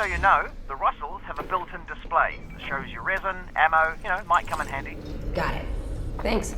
so you know, the Russells have a built-in display that shows your resin, ammo, might come in handy. Got it. Thanks.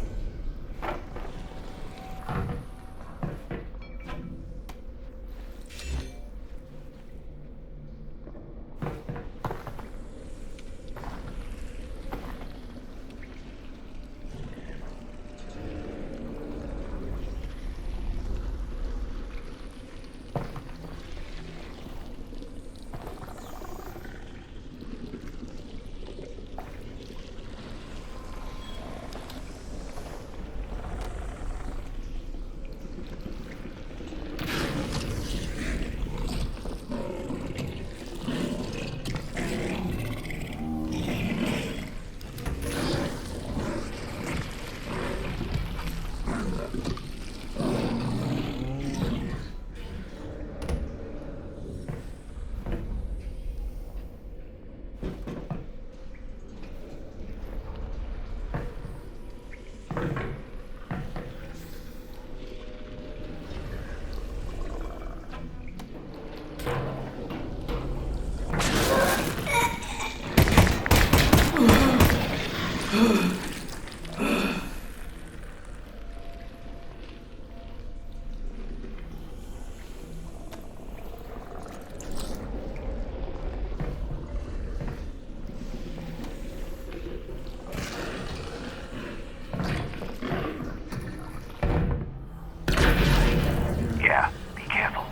Yeah, be careful.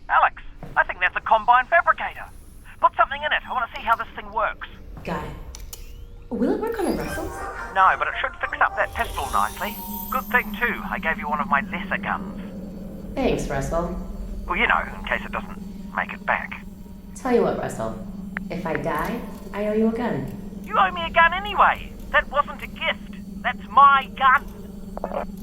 Alex, I think that's a Combine fabricator. Put something in it. I want to see how this thing works. Got it. Will it work on the Russells? No, but it should fix up that pistol nicely. Good thing, too, I gave you one of my lesser guns. Thanks, Russell. Well, in case it doesn't make it back. Tell you what, Russell. If I die, I owe you a gun. You owe me a gun anyway. That wasn't a gift. That's my gun.